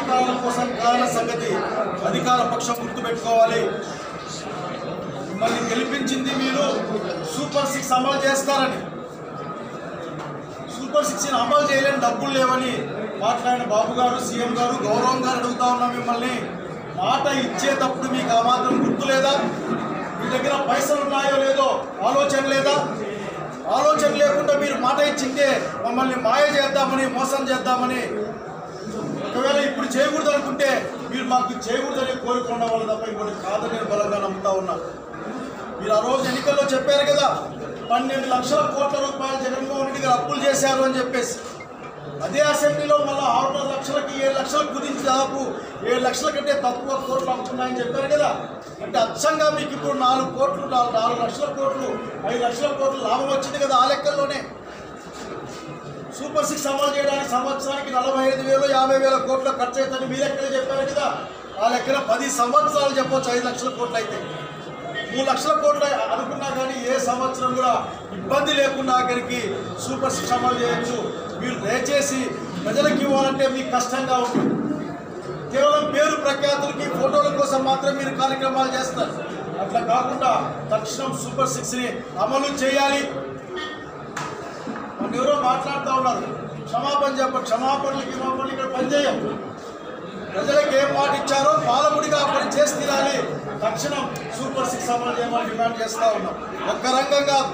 అధికారాల కోసం కారణ సంగతి అధికార పక్షం గుర్తుపెట్టుకోవాలి. మిమ్మల్ని గెలిపించింది మీరు సూపర్ 6 అమలు చేస్తారని. సూపర్ 6 అమలు చేయలేని డబ్బులు లేవని మాట్లాడిన బాబు గారు, సీఎం గారు గౌరవంగా అడుగుతా ఉన్నాం మిమ్మల్ని. మాట ఇచ్చేటప్పుడు మీకు ఆ మాత్రం గుర్తు లేదా? మీ దగ్గర పైసలు ఉన్నాయో లేదో ఆలోచన లేదా? ఆలోచన లేకుండా మీరు మాట ఇచ్చింటే మమ్మల్ని మాయ చేద్దామని, మోసం చేద్దామని, ఒకవేళ ఇప్పుడు చేయకూడదు అనుకుంటే మీరు మాకు చేయకూడదని కోరుకున్న వాళ్ళు తప్ప ఇంకోటి కాదని నేను బలంగా నమ్ముతా ఉన్నా. మీరు ఆ రోజు ఎన్నికల్లో చెప్పారు కదా, 12 లక్షల కోట్ల రూపాయలు జగన్మోహన్ రెడ్డి గారు అప్పులు చేశారు అని చెప్పేసి. అదే అసెంబ్లీలో మళ్ళీ 6 లక్షలకి 7 లక్షలకు కుదించి దాదాపు 7 లక్షల కంటే తక్కువ కోట్లు అమ్ముతున్నాయని చెప్పారు కదా. అంటే అచ్చంగా మీకు ఇప్పుడు 4 కోట్లు, 4 లక్షల కోట్లు, 5 లక్షల కోట్లు లాభం వచ్చింది కదా. ఆ లెక్కల్లోనే సూపర్ 6 అమలు చేయడానికి సంవత్సరానికి 45,000, 50,000 కోట్ల ఖర్చు అవుతుందని మీ లెక్కలే చెప్పారు కదా. ఆ లెక్కన 10 సంవత్సరాలు చెప్పొచ్చు 5 లక్షల కోట్లు అయితే. 3 లక్షల కోట్లు అనుకున్నా కానీ ఏ సంవత్సరం కూడా ఇబ్బంది లేకుండా ఆఖరికి సూపర్ 6 అమలు చేయొచ్చు. మీరు దయచేసి ప్రజలకు ఇవ్వాలంటే మీకు కష్టంగా ఉంటుంది. కేవలం పేరు ప్రఖ్యాతులకి, ఫోటోల కోసం మాత్రం మీరు కార్యక్రమాలు చేస్తారు. అట్లా కాకుండా తక్షణం సూపర్ 6ని అమలు చేయాలి. మన ఎవరో మాట్లాడుతూ ఉన్నారు, క్షమాపణ చెప్పండి. క్షమాపణలకి ఇక్కడ పనిచేయం. ప్రజలకు ఏం మాట ఇచ్చారో పాలకుడిగా ఆ పని చేసి తీరాలి. తక్షణం సూపర్ 6 అమలు చేయమని డిమాండ్ చేస్తూ ఉన్నాం. ఒక్క రంగం కాదు,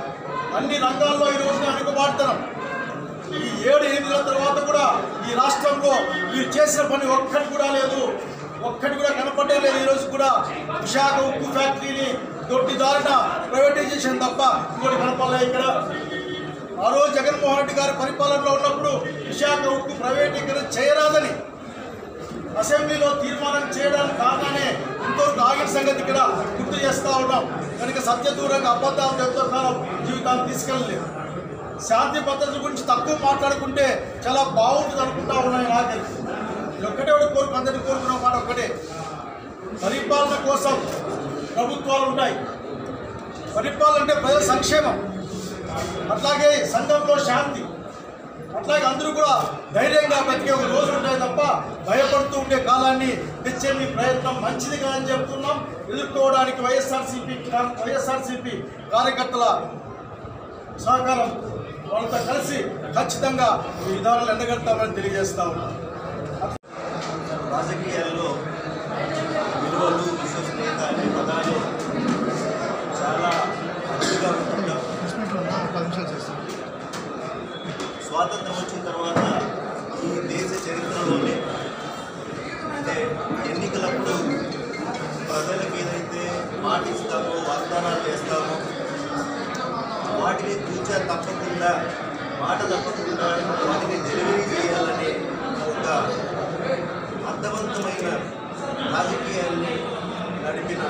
అన్ని రంగాల్లో ఈ రోజున వెనుకబాటుతనం. ఈ 7-8 తర్వాత కూడా ఈ రాష్ట్రంలో మీరు చేసిన పని ఒక్కటి కూడా లేదు, ఒక్కటి కూడా కనపడే లేదు. ఈరోజు కూడా విశాఖ ఉక్కు ఫ్యాక్టరీని దొడ్డిదారిన ప్రైవేటైజేషన్ తప్ప ఇంకోటి కనపడలే ఇక్కడ. ఆ రోజు జగన్మోహన్ రెడ్డి గారి పరిపాలనలో ఉన్నప్పుడు విశాఖ ఉక్కు ప్రైవేటీకరణ చేయరాదని అసెంబ్లీలో తీర్మానం చేయడానికి కాగానే ఇంతవరకు ఆగిన సంగతి ఇక్కడ గుర్తు చేస్తూ ఉన్నాం. కనుక సత్యదూరంగా అబద్ధాలు ఎంతో కాలం జీవితాన్ని తీసుకెళ్ళలేదు. శాంతి భద్రతల గురించి తక్కువ మాట్లాడుకుంటే చాలా బాగుంటుంది అనుకుంటా ఉన్నాయి. నాకైతే ఒక్కటే కోరుకు అందరినీ కోరుకున్న మాట ఒక్కటే, పరిపాలన కోసం ప్రభుత్వాలు ఉంటాయి. పరిపాలన అంటే ప్రజల సంక్షేమం, అట్లాగే సంఘంలో శాంతి, అట్లాగే అందరూ కూడా ధైర్యంగా బతికే ఒక రోజు ఉంటాయి తప్ప భయపడుతూ ఉండే కాలాన్ని తెచ్చే మీ ప్రయత్నం మంచిదిగా అని చెప్తున్నాం. ఎదుర్కోవడానికి వైఎస్ఆర్సీపీ కార్యకర్తల సహకారం వాళ్ళతో కలిసి ఖచ్చితంగా ఈ విధానాలు ఎండగడతామని తెలియజేస్తా ఉన్నాం. రాజకీయాల్లో విలువలు, విశ్వసనీయత అనే పదాలు చాలా అతిగా ఉంటుంటాం. స్వాతంత్రం వచ్చిన తర్వాత ఈ దేశ చరిత్రలోనే అంటే ఎన్నికలప్పుడు ప్రజలకు ఏదైతే మాట ఇస్తామో, వాగ్దానాలు చేస్తామో వాటిని తూచా తప్పకుండా, మాట తప్పకుండా వాటిని డెలివరీ చేయాలనే ఒక అర్థవంతమైన రాజకీయాల్ని నడిపిన